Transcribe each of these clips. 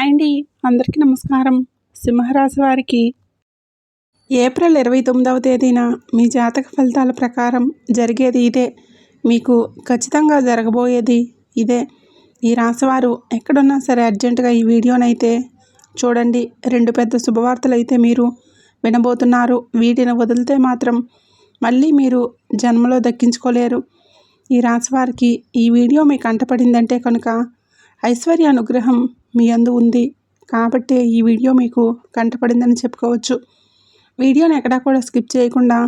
Hi అండి, అందరికీ నమస్కారం. సింహరాశి వారికి ఏప్రిల్ 29వ తేదీన మీ జాతక ఫలితాల ప్రకారం జరిగేది ఇదే. మీకు ఖచ్చితంగా జరగబోయేది ఇదే. ఈ రాశివారు ఎక్కడున్నా సరే అర్జెంటుగా ఈ వీడియోనైతే చూడండి. రెండు పెద్ద శుభవార్తలు అయితే మీరు వినబోతున్నారు. వీటిని వదిలితే మాత్రం మళ్ళీ మీరు జన్మలో దక్కించుకోలేరు. ఈ రాశివారికి ఈ వీడియో మీకు కంటపడిందంటే కనుక ఐశ్వర్య అనుగ్రహం మీ యందు ఉంది కాబట్టి ఈ వీడియో మీకు కంటపడిందని చెప్పుకోవచ్చు. వీడియోని ఎక్కడా కూడా స్కిప్ చేయకుండా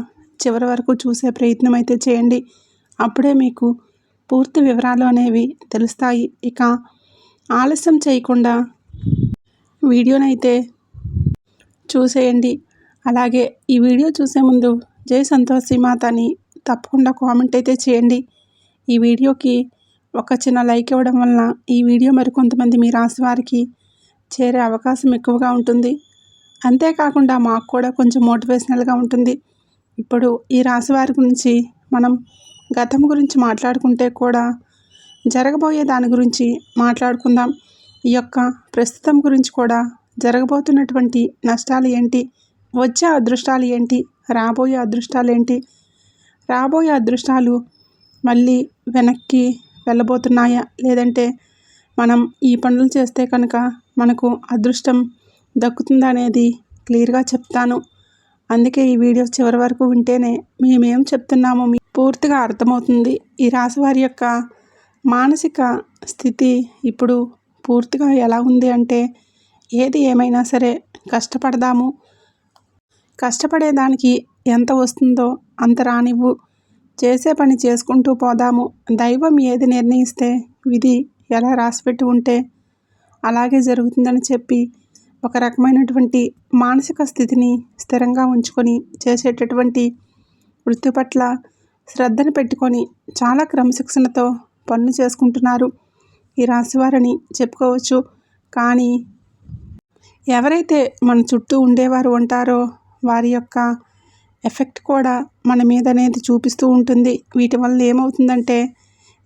చివరి వరకు చూసే ప్రయత్నం అయితే చేయండి. అప్పుడే మీకు పూర్తి వివరాలు అనేవి తెలుస్తాయి. ఇక ఆలస్యం చేయకుండా వీడియోనైతే చూసేయండి. అలాగే ఈ వీడియో చూసే ముందు జై సంతోషి మాత అని తప్పకుండా కామెంట్ అయితే చేయండి. ఈ వీడియోకి ఒక చిన్న లైక్ ఇవ్వడం వలన ఈ వీడియో మరికొంతమంది మీ రాశి వారికి చేరే అవకాశం ఎక్కువగా ఉంటుంది. అంతేకాకుండా మాకు కూడా కొంచెం మోటివేషనల్గా ఉంటుంది. ఇప్పుడు ఈ రాశి వారి గురించి మనం గతం గురించి మాట్లాడుకుంటే కూడా జరగబోయే దాని గురించి మాట్లాడుకుందాం. ఈ యొక్క ప్రస్తుతం గురించి కూడా జరగబోతున్నటువంటి నష్టాలు ఏంటి, వచ్చే అదృష్టాలు ఏంటి, రాబోయే అదృష్టాలు ఏంటి, రాబోయే అదృష్టాలు మళ్ళీ వెనక్కి వెళ్ళబోతున్నాయా, లేదంటే మనం ఈ పనులు చేస్తే కనుక మనకు అదృష్టం దక్కుతుందా అనేది క్లియర్గా చెప్తాను. అందుకే ఈ వీడియో చివరి వరకు వింటేనే మేమేం చెప్తున్నామో మీకు పూర్తిగా అర్థమవుతుంది. ఈ రాశి వారి యొక్క మానసిక స్థితి ఇప్పుడు పూర్తిగా ఎలా ఉంది అంటే, ఏది ఏమైనా సరే కష్టపడదాము, కష్టపడేదానికి ఎంత వస్తుందో అంత రానివ్వు, చేసే పని చేసుకుంటూ పోదాము, దైవం ఏది నిర్ణయిస్తే విధి ఎలా రాసిపెట్టి ఉంటే అలాగే జరుగుతుందని చెప్పి ఒక రకమైనటువంటి మానసిక స్థితిని స్థిరంగా ఉంచుకొని చేసేటటువంటి వృత్తి పట్ల శ్రద్ధను పెట్టుకొని చాలా క్రమశిక్షణతో పనులు చేసుకుంటున్నారు ఈ రాశివారని చెప్పుకోవచ్చు. కానీ ఎవరైతే మన చుట్టూ ఉండేవారు ఉంటారో వారి యొక్క ఎఫెక్ట్ కూడా మన మీద అనేది చూపిస్తూ ఉంటుంది. వీటి వల్ల ఏమవుతుందంటే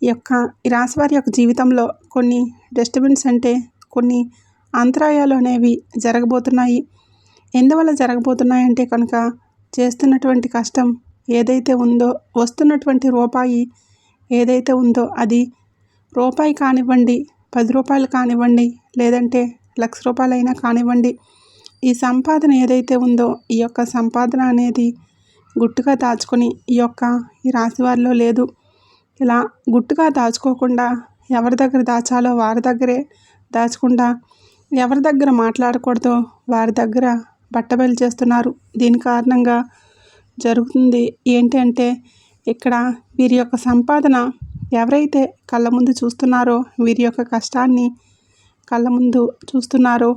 ఈ రాశివారి యొక్క జీవితంలో కొన్ని డిస్టర్బెన్స్ అంటే కొన్ని అంతరాయాలు అనేవి జరగబోతున్నాయి. ఎందువల్ల జరగబోతున్నాయి అంటే కనుక చేస్తున్నటువంటి కష్టం ఏదైతే ఉందో, వస్తున్నటువంటి రూపాయి ఏదైతే ఉందో, అది రూపాయి కానివ్వండి, 10 రూపాయలు కానివ్వండి, లేదంటే ₹1,00,000 అయినా కానివ్వండి, ఈ సంపాదన ఏదైతే ఉందో ఈ యొక్క సంపాదన అనేది గుట్టుగా దాచుకొని ఈ రాశివారిలో లేదు. ఇలా గుట్టుగా దాచుకోకుండా ఎవరి దగ్గర దాచాలో వారి దగ్గరే దాచకుండా, ఎవరి దగ్గర మాట్లాడకూడదో వారి దగ్గర బట్టబయలు చేస్తున్నారు. దీని కారణంగా జరుగుతుంది ఏంటి అంటే, ఇక్కడ వీరి యొక్క సంపాదన ఎవరైతే కళ్ళ ముందు చూస్తున్నారో, వీరి యొక్క కష్టాన్ని కళ్ళ ముందు చూస్తున్నారో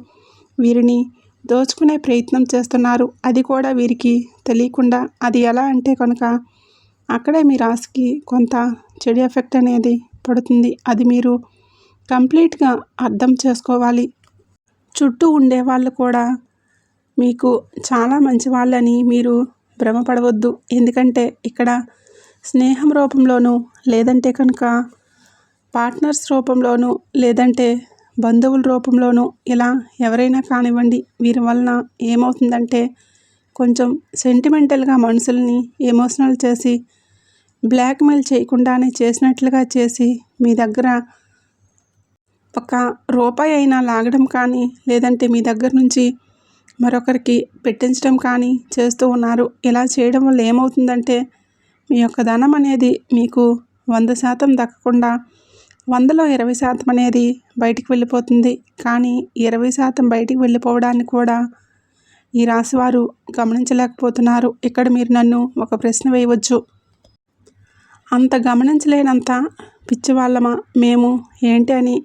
వీరిని దోచుకునే ప్రయత్నం చేస్తున్నారు. అది కూడా వీరికి తెలియకుండా. అది ఎలా అంటే కనుక అక్కడే మీ రాశికి కొంత చెడు ఎఫెక్ట్ అనేది పడుతుంది. అది మీరు కంప్లీట్గా అర్థం చేసుకోవాలి. చుట్టూ ఉండేవాళ్ళు కూడా మీకు చాలా మంచి వాళ్ళని మీరు భ్రమపడవద్దు. ఎందుకంటే ఇక్కడ స్నేహం రూపంలోనూ, లేదంటే కనుక పార్ట్నర్స్ రూపంలోనూ, లేదంటే బంధువుల రూపంలోనూ ఇలా ఎవరైనా కానివ్వండి, వీరి వలన ఏమవుతుందంటే కొంచెం సెంటిమెంటల్గా మనుషుల్ని ఎమోషనల్ చేసి, బ్లాక్మెయిల్ చేయకుండానే చేసినట్లుగా చేసి మీ దగ్గర ఒక రూపాయి అయినా లాగడం కానీ, లేదంటే మీ దగ్గర నుంచి మరొకరికి పెట్టించడం కానీ చేస్తూ ఉన్నారు. ఇలా చేయడం వల్ల ఏమవుతుందంటే మీ యొక్క ధనం అనేది మీకు 100% దక్కకుండా 100లో 20% అనేది బయటికి వెళ్ళిపోతుంది. కానీ 20% బయటికి వెళ్ళిపోవడాన్ని కూడా ఈ రాశివారు గమనించలేకపోతున్నారు. ఇక్కడ మీరు నన్ను ఒక ప్రశ్న వేయవచ్చు. అంత గమనించలేనంత పిచ్చివాళ్ళమా మేము ఏంటి అని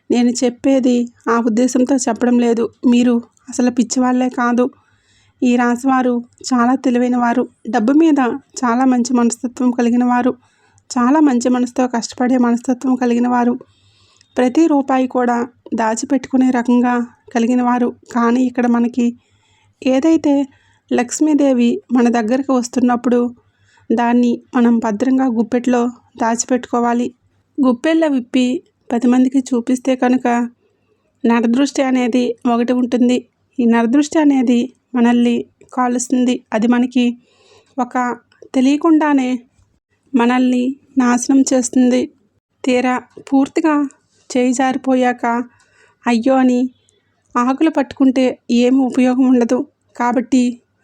నేను చెప్పేది ఆ ఉద్దేశంతో చెప్పడం లేదు. మీరు అసలు పిచ్చివాళ్ళే కాదు. ఈ రాశివారు చాలా తెలివైన వారు, డబ్బు మీద చాలా మంచి మనస్తత్వం కలిగిన వారు, చాలా మంచి మనసుతో కష్టపడే మనస్తత్వం కలిగిన వారు, ప్రతి రూపాయి కూడా దాచిపెట్టుకునే రకంగా కలిగిన వారు. కానీ ఇక్కడ మనకి ఏదైతే లక్ష్మీదేవి మన దగ్గరకు వస్తున్నప్పుడు దాన్ని మనం భద్రంగా గుప్పెట్లో దాచిపెట్టుకోవాలి. గుప్పెల్లో విప్పి 10 మందికి చూపిస్తే కనుక నరదృష్టి అనేది ఒకటి ఉంటుంది. ఈ నరదృష్టి అనేది మనల్ని కాలుస్తుంది. అది మనకి ఒక తెలియకుండానే మనల్ని నాశనం చేస్తుంది. తీరా పూర్తిగా చేయి జారిపోయాక అయ్యో అని ఆకులు పట్టుకుంటే ఏమి ఉపయోగం ఉండదు. కాబట్టి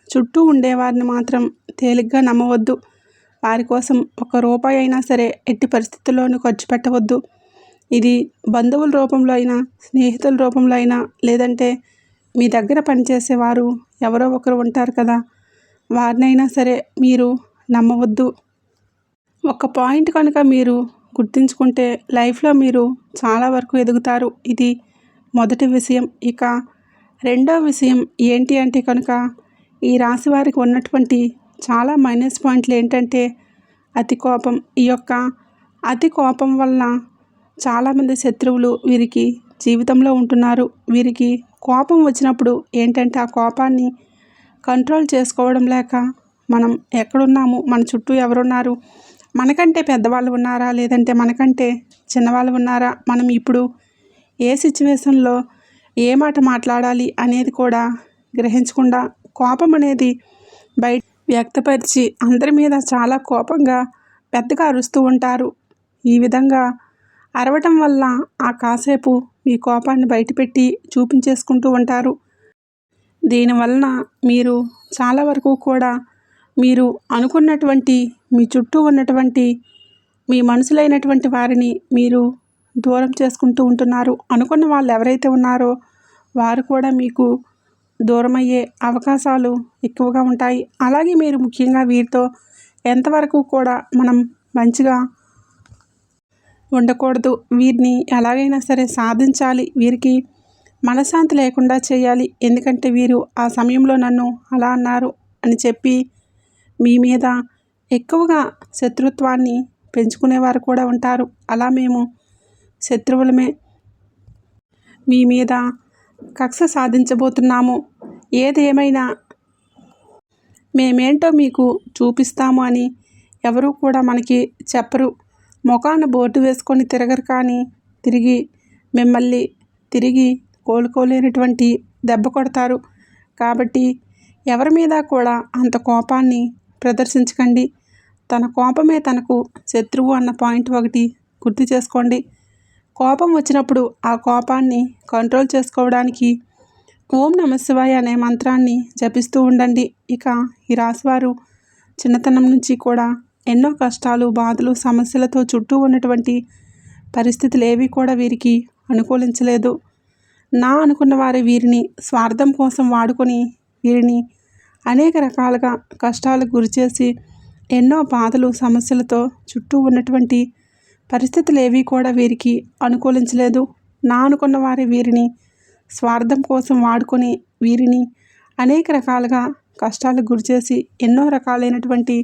చుట్టూ ఉండేవారిని మాత్రం తేలిగ్గా నమ్మవద్దు. వారి కోసం ₹1 అయినా సరే ఎట్టి పరిస్థితుల్లోనూ ఖర్చు పెట్టవద్దు. ఇది బంధువుల రూపంలో అయినా, స్నేహితుల రూపంలో అయినా, లేదంటే మీ దగ్గర పనిచేసేవారు ఎవరో ఒకరు ఉంటారు కదా, వారినైనా సరే మీరు నమ్మవద్దు. ఒక పాయింట్ కనుక మీరు గుర్తుంచుకుంటే లైఫ్లో మీరు చాలా వరకు ఎదుగుతారు. ఇది మొదటి విషయం. ఇక రెండో విషయం ఏంటి అంటే కనుక ఈ రాశి వారికి ఉన్నటువంటి చాలా మైనస్ పాయింట్లు ఏంటంటే అతి కోపం. ఈ యొక్క అతి కోపం వల్ల చాలామంది శత్రువులు వీరికి జీవితంలో ఉంటున్నారు. వీరికి కోపం వచ్చినప్పుడు ఏంటంటే ఆ కోపాన్ని కంట్రోల్ చేసుకోవడం లేక మనం ఎక్కడున్నాము, మన చుట్టూ ఎవరున్నారు, మనకంటే పెద్దవాళ్ళు ఉన్నారా, లేదంటే మనకంటే చిన్నవాళ్ళు ఉన్నారా, మనం ఇప్పుడు ఏ సిచ్యువేషన్లో ఏ మాట మాట్లాడాలి అనేది కూడా గ్రహించకుండా కోపం అనేది బయట వ్యక్తపరిచి అందరి మీద చాలా కోపంగా పెద్దగా అరుస్తూ ఉంటారు. ఈ విధంగా అరవటం వల్ల ఆ కాసేపు మీ కోపాన్ని బయటపెట్టి చూపించేసుకుంటూ ఉంటారు. దీనివలన మీరు చాలా వరకు కూడా మీరు అనుకున్నటువంటి మీ చుట్టూ ఉన్నటువంటి మీ మనుషులైనటువంటి వారిని మీరు దూరం చేసుకుంటూ ఉంటున్నారు. అనుకున్న వాళ్ళు ఎవరైతే ఉన్నారో వారు కూడా మీకు దూరమయ్యే అవకాశాలు ఎక్కువగా ఉంటాయి. అలాగే మీరు ముఖ్యంగా వీరితో ఎంతవరకు కూడా మనం మంచిగా ఉండకూడదు. వీరిని ఎలాగైనా సరే సాధించాలి. వీరికి మనశ్శాంతి లేకుండా చేయాలి. ఎందుకంటే వీరు ఆ సమయంలో నన్ను అలా అన్నారు అని చెప్పి మీ మీద ఎక్కువగా శత్రుత్వాన్ని పెంచుకునేవారు కూడా ఉంటారు. అలా మేము శత్రువులమే, మీ మీద కక్ష సాధించబోతున్నాము, ఏది ఏమైనా మేమేంటో మీకు చూపిస్తాము అని ఎవరూ కూడా మనకి చెప్పరు. ముఖాన బోర్డు వేసుకొని తిరగరు, కానీ మిమ్మల్ని తిరిగి కోలుకోలేనటువంటి దెబ్బ కొడతారు. కాబట్టి ఎవరి మీద కూడా అంత కోపాన్ని ప్రదర్శించకండి. తన కోపమే తనకు శత్రువు అన్న పాయింట్ ఒకటి గుర్తు చేసుకోండి. కోపం వచ్చినప్పుడు ఆ కోపాన్ని కంట్రోల్ చేసుకోవడానికి ఓం నమఃశివాయ అనే మంత్రాన్ని జపిస్తూ ఉండండి. ఇక ఈ రాశివారు చిన్నతనం నుంచి కూడా ఎన్నో కష్టాలు, బాధలు, సమస్యలతో చుట్టూ ఉన్నటువంటి పరిస్థితులు ఏవి కూడా వీరికి అనుకూలించలేదు. నా అనుకున్న వారు వీరిని స్వార్థం కోసం వాడుకొని వీరిని అనేక రకాలుగా కష్టాలకు గురిచేసి ఎన్నో బాధలు, సమస్యలతో చుట్టూ ఉన్నటువంటి పరిస్థితులు ఏవి కూడా వీరికి అనుకూలించలేదు. నా అనుకున్న వారే వీరిని స్వార్థం కోసం వాడుకొని వీరిని అనేక రకాలుగా కష్టాలకు గురిచేసి ఎన్నో రకాలైనటువంటి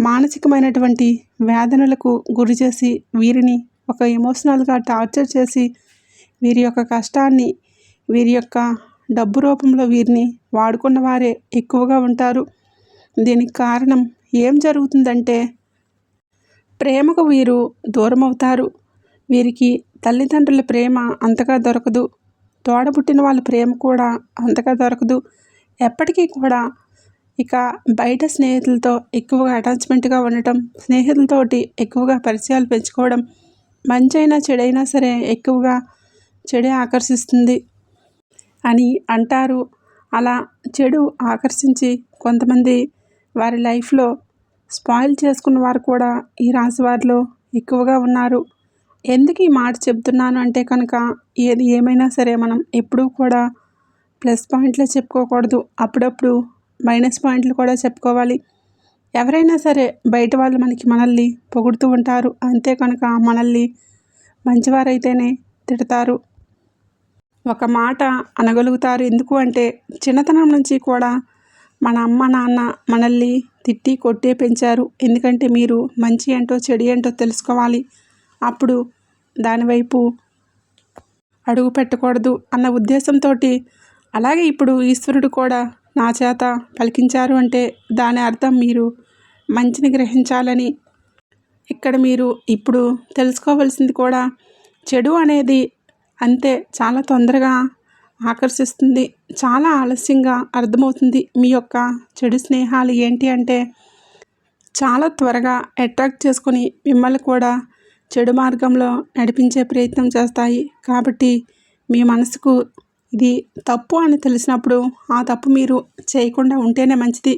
మానసికమైనటువంటి వేదనలకు గురిచేసి వీరిని ఒక ఎమోషనల్గా టార్చర్ చేసి వీరి యొక్క కష్టాన్ని, వీరి యొక్క డబ్బు రూపంలో వీరిని వాడుకున్న వారే ఎక్కువగా ఉంటారు. దీనికి కారణం ఏం జరుగుతుందంటే ప్రేమకు వీరు దూరం అవుతారు. వీరికి తల్లిదండ్రుల ప్రేమ అంతగా దొరకదు. తోడబుట్టిన వాళ్ళ ప్రేమ కూడా అంతగా దొరకదు. ఎప్పటికీ కూడా ఇక బయట స్నేహితులతో ఎక్కువగా అటాచ్మెంట్గా ఉండటం, స్నేహితులతోటి ఎక్కువగా పరిచయాలు పెంచుకోవడం, మంచైనా చెడైనా సరే ఎక్కువగా చెడే ఆకర్షిస్తుంది అని అంటారు. అలా చెడు ఆకర్షించి కొంతమంది వారి లైఫ్లో స్పాయిల్ చేసుకున్న వారు కూడా ఈ రాశి వారిలో ఎక్కువగా ఉన్నారు. ఎందుకు ఈ మాట చెప్తున్నాను అంటే కనుక ఏది ఏమైనా సరే మనం ఎప్పుడూ కూడా ప్లస్ పాయింట్లే చెప్పుకోకూడదు. అప్పుడప్పుడు మైనస్ పాయింట్లు కూడా చెప్పుకోవాలి. ఎవరైనా సరే బయట వాళ్ళు మనల్ని పొగుడుతూ ఉంటారు. అంతే కనుక మనల్ని మంచివారైతేనే తిడతారు, ఒక మాట అనగలుగుతారు. ఎందుకు అంటే చిన్నతనం నుంచి కూడా మన అమ్మ నాన్న మనల్ని తిట్టి కొట్టే పెంచారు. ఎందుకంటే మీరు మంచి ఏంటో చెడు ఏంటో తెలుసుకోవాలి, అప్పుడు దానివైపు అడుగు పెట్టకూడదు అన్న ఉద్దేశంతో. అలాగే ఇప్పుడు ఈశ్వరుడు కూడా నా చేత పలికించారు అంటే దాని అర్థం మీరు మంచిని గ్రహించాలని. ఇక్కడ మీరు ఇప్పుడు తెలుసుకోవాల్సింది కూడా చెడు అనేది అంతే చాలా తొందరగా ఆకర్షిస్తుంది. చాలా ఆలస్యంగా అర్థమవుతుంది. మీ యొక్క చెడు స్నేహాలు ఏంటి అంటే చాలా త్వరగా అట్రాక్ట్ చేసుకొని మిమ్మల్ని కూడా చెడు మార్గంలో నడిపించే ప్రయత్నం చేస్తాయి. కాబట్టి మీ మనసుకు ఇది తప్పు అని తెలిసినప్పుడు ఆ తప్పు మీరు చేయకుండా ఉంటేనే మంచిది.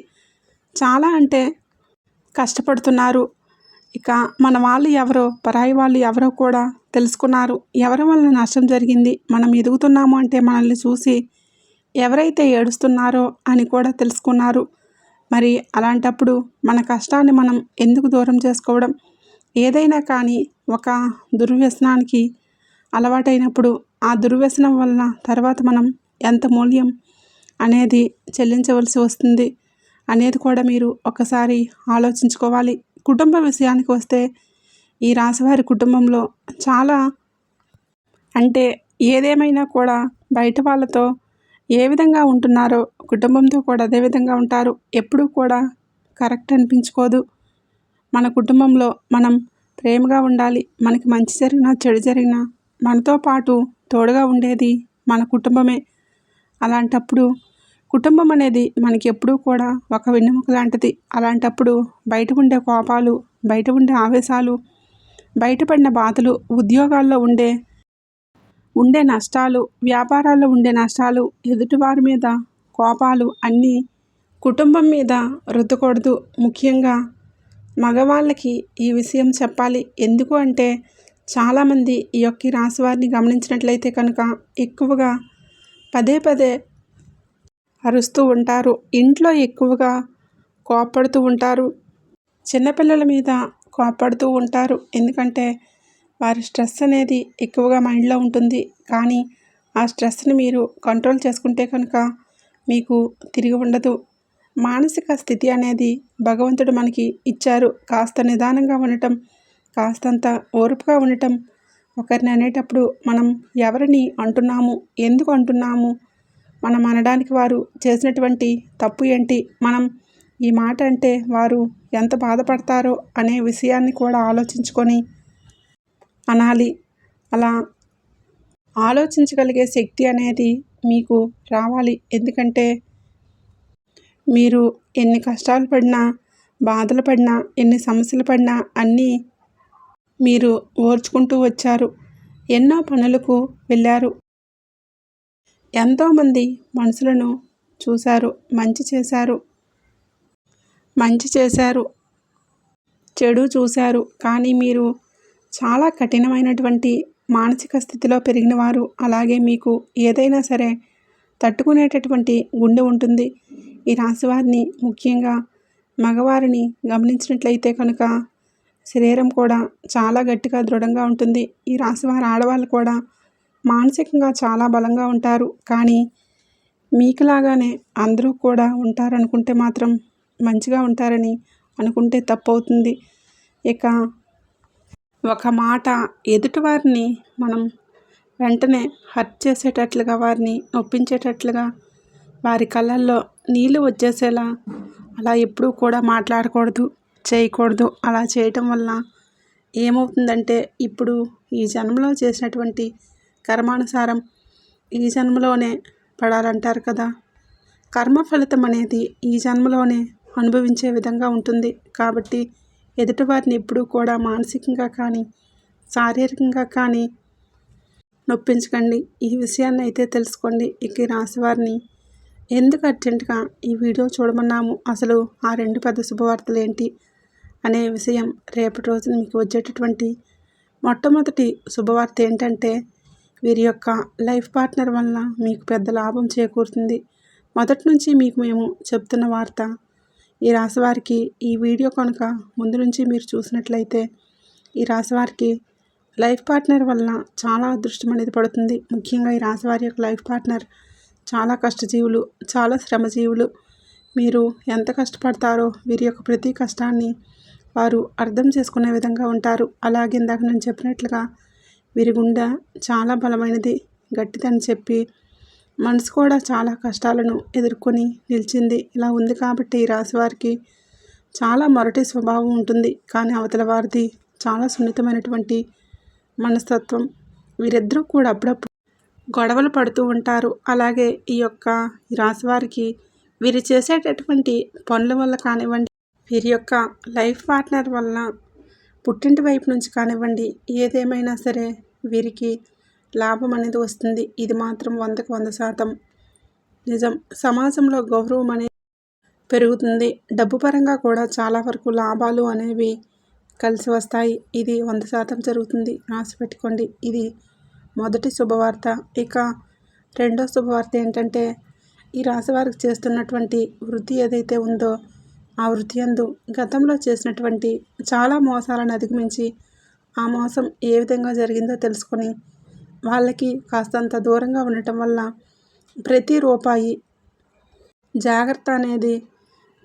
చాలా అంటే కష్టపడుతున్నారు. ఇక మన వాళ్ళు ఎవరో పరాయి వాళ్ళు ఎవరో కూడా తెలుసుకున్నారు. ఎవరి వల్ల నష్టం జరిగింది, మనం ఎదుగుతున్నాము అంటే మనల్ని చూసి ఎవరైతే ఏడుస్తున్నారో అని కూడా తెలుసుకున్నారు. మరి అలాంటప్పుడు మన కష్టాన్ని మనం ఎందుకు దూరం చేసుకోవడం? ఏదైనా కానీ ఒక దుర్వ్యసనానికి అలవాటైనప్పుడు ఆ దుర్వ్యసనం వలన తర్వాత మనం ఎంత మూల్యం అనేది చెల్లించవలసి వస్తుంది అనేది కూడా మీరు ఒకసారి ఆలోచించుకోవాలి. కుటుంబ విషయానికి వస్తే ఈ రాశివారి కుటుంబంలో చాలా అంటే ఏదేమైనా కూడా బయట వాళ్ళతో ఏ విధంగా ఉంటున్నారో కుటుంబంతో కూడా అదే విధంగా ఉంటారు. ఎప్పుడూ కూడా కరెక్ట్ అనిపించుకోదు. మన కుటుంబంలో మనం ప్రేమగా ఉండాలి. మనకి మంచి జరిగినా చెడు జరిగినా మనతో పాటు తోడుగా ఉండేది మన కుటుంబమే. అలాంటప్పుడు కుటుంబం అనేది మనకి ఎప్పుడూ కూడా ఒక వెన్నెముక లాంటిది. అలాంటప్పుడు బయట ఉండే కోపాలు, బయట ఉండే ఆవేశాలు, బయటపడిన బాధలు, ఉద్యోగాల్లో ఉండే నష్టాలు, వ్యాపారాల్లో ఉండే నష్టాలు, ఎదుటివారి మీద కోపాలు అన్నీ కుటుంబం మీద రుద్దకూడదు. ముఖ్యంగా మగవాళ్ళకి ఈ విషయం చెప్పాలి. ఎందుకు అంటే చాలామంది ఈ యొక్క రాశి వారిని గమనించినట్లయితే కనుక ఎక్కువగా పదే పదే అరుస్తూ ఉంటారు. ఇంట్లో ఎక్కువగా కోప్పడుతూ ఉంటారు. చిన్నపిల్లల మీద కోప్పడుతూ ఉంటారు. ఎందుకంటే వారి స్ట్రెస్ అనేది ఎక్కువగా మైండ్లో ఉంటుంది. కానీ ఆ స్ట్రెస్ని మీరు కంట్రోల్ చేసుకుంటే కనుక మీకు తిరిగి ఉండదు. మానసిక స్థితి అనేది భగవంతుడు మనకి ఇచ్చారు. కాస్త నిదానంగా ఉండటం, కాస్తంత ఓర్పుగా ఉండటం. ఒకరిని అనేటప్పుడు మనం ఎవరిని అంటున్నాము, ఎందుకు అంటున్నాము, మనం అనడానికి వారు చేసినటువంటి తప్పు ఏంటి, మనం ఈ మాట అంటే వారు ఎంత బాధపడతారో అనే విషయాన్ని కూడా ఆలోచించుకొని అనాలి. అలా ఆలోచించగలిగే శక్తి అనేది మీకు రావాలి. ఎందుకంటే మీరు ఎన్ని కష్టాలు పడినా, బాధలు పడినా, ఎన్ని సమస్యలు పడినా అన్నీ మీరు ఓర్చుకుంటూ వచ్చారు. ఎన్నో పనులకు వెళ్ళారు. ఎంతోమంది మనుషులను చూశారు. మంచి చేశారు, చెడు చూశారు. కానీ మీరు చాలా కఠినమైనటువంటి మానసిక స్థితిలో పెరిగిన వారు. అలాగే మీకు ఏదైనా సరే తట్టుకునేటటువంటి గుండె ఉంటుంది. ఈ రాశివారిని ముఖ్యంగా మగవారిని గమనించినట్లయితే కనుక శరీరం కూడా చాలా గట్టిగా దృఢంగా ఉంటుంది. ఈ రాశివారి ఆడవాళ్ళు కూడా మానసికంగా చాలా బలంగా ఉంటారు. కానీ మీకులాగానే అందరూ కూడా ఉంటారనుకుంటే మాత్రం మంచిగా ఉంటారని అనుకుంటే తప్పవుతుంది. ఇక ఒక మాట ఎదుటివారిని మనం వెంటనే హర్ట్ చేసేటట్లుగా, వారిని నొప్పించేటట్లుగా, వారి కళ్ళల్లో నీళ్ళు వచ్చేసేలా అలా ఎప్పుడూ కూడా మాట్లాడకూడదు, చేయకూడదు. అలా చేయటం వల్ల ఏమవుతుందంటే ఇప్పుడు ఈ జన్మలో చేసినటువంటి కర్మానుసారం ఈ జన్మలోనే పడాలంటారు కదా. కర్మ ఫలితం అనేది ఈ జన్మలోనే అనుభవించే విధంగా ఉంటుంది. కాబట్టి ఎదుటివారిని ఎప్పుడూ కూడా మానసికంగా కానీ శారీరకంగా కానీ నొప్పించకండి. ఈ విషయాన్ని అయితే తెలుసుకోండి. ఇక ఈ రాశివారిని ఎందుకు అర్జెంటుగా ఈ వీడియో చూడమన్నాము, అసలు ఆ 2 పెద్ద శుభవార్తలు ఏంటి అనే విషయం రేపటి రోజున మీకు వచ్చేటటువంటి మొట్టమొదటి శుభవార్త ఏంటంటే వీరి యొక్క లైఫ్ పార్ట్నర్ వలన మీకు పెద్ద లాభం చేకూరుతుంది. మొదటి నుంచి మీకు మేము చెప్తున్న వార్త. ఈ రాశివారికి ఈ వీడియో కనుక ముందు నుంచి మీరు చూసినట్లయితే ఈ రాశివారికి లైఫ్ పార్ట్నర్ వలన చాలా అదృష్టం అనేది పడుతుంది. ముఖ్యంగా ఈ రాశివారి యొక్క లైఫ్ పార్ట్నర్ చాలా కష్టజీవులు, చాలా శ్రమజీవులు. మీరు ఎంత కష్టపడతారో వీరి యొక్క ప్రతి కష్టాన్ని వారు అర్థం చేసుకునే విధంగా ఉంటారు. అలాగే ఇందాక నేను చెప్పినట్లుగా వీరి గుండె చాలా బలమైనది, గట్టిదని చెప్పి మనసు కూడా చాలా కష్టాలను ఎదుర్కొని నిలిచింది. ఇలా ఉంది కాబట్టి ఈ రాశివారికి చాలా మొరటి స్వభావం ఉంటుంది. కానీ అవతల వారిది చాలా సున్నితమైనటువంటి మనస్తత్వం. వీరిద్దరూ కూడా అప్పుడప్పుడు గొడవలు పడుతూ ఉంటారు. అలాగే ఈ రాశి వారికి వీరు చేసేటటువంటి పనుల వల్ల కానివ్వండి, వీరి యొక్క లైఫ్ పార్ట్నర్ వల్ల పుట్టింటి వైపు నుంచి కానివ్వండి, ఏదేమైనా సరే వీరికి లాభం అనేది వస్తుంది. ఇది మాత్రం 100కి 100% నిజం. సమాజంలో గౌరవం అనేది పెరుగుతుంది. డబ్బు పరంగా కూడా చాలా వరకు లాభాలు అనేవి కలిసి వస్తాయి. ఇది 100% జరుగుతుంది. రాసి పెట్టుకోండి. ఇది మొదటి శుభవార్త. ఇక రెండో శుభవార్త ఏంటంటే, ఈ రాశి వారికి చేస్తున్నటువంటి వృత్తి ఏదైతే ఉందో ఆ వృత్తి యందు గతంలో చేసినటువంటి చాలా మోసాలను అధిగమించి ఆ మోసం ఏ విధంగా జరిగిందో తెలుసుకొని వాళ్ళకి కాస్తంత దూరంగా ఉండటం వల్ల ప్రతి రూపాయి జాగ్రత్త అనేది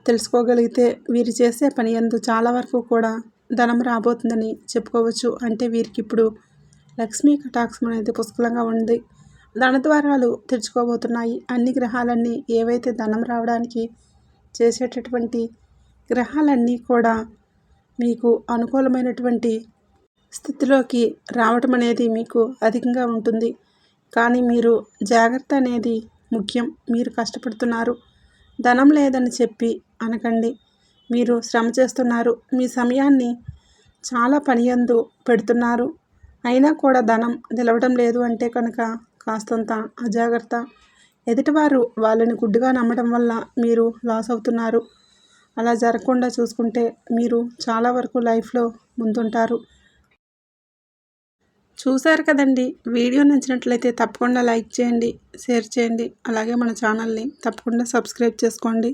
తెలుసుకోగలిగితే వీరు చేసే పని యందు చాలా వరకు కూడా ధనం రాబోతుందని చెప్పుకోవచ్చు. అంటే వీరికి ఇప్పుడు లక్ష్మీ కటాక్షం అనేది పుష్కలంగా ఉంది. ధన ద్వారాలు తెరుచుకోబోతున్నాయి. అన్ని గ్రహాలన్నీ ఏవైతే ధనం రావడానికి చేసేటటువంటి గ్రహాలన్నీ కూడా మీకు అనుకూలమైనటువంటి స్థితిలోకి రావటం అనేది మీకు అధికంగా ఉంటుంది. కానీ మీరు జాగ్రత్త అనేది ముఖ్యం. మీరు కష్టపడుతున్నారు, ధనం లేదని చెప్పి అనకండి. మీరు శ్రమ చేస్తున్నారు, మీ సమయాన్ని చాలా పని యందు పెడుతున్నారు, అయినా కూడా ధనం నిలవడం లేదు అంటే కనుక కాస్తంత అజాగ్రత్త. ఎదుటివారు వాళ్ళని గుడ్డిగా నమ్మడం వల్ల మీరు లాస్ అవుతున్నారు. అలా జరగకుండా చూసుకుంటే మీరు చాలా వరకు లైఫ్లో ముందుంటారు. చూశారు కదండి. వీడియో నచ్చినట్లయితే తప్పకుండా లైక్ చేయండి, షేర్ చేయండి. అలాగే మన ఛానల్ని తప్పకుండా సబ్స్క్రైబ్ చేసుకోండి.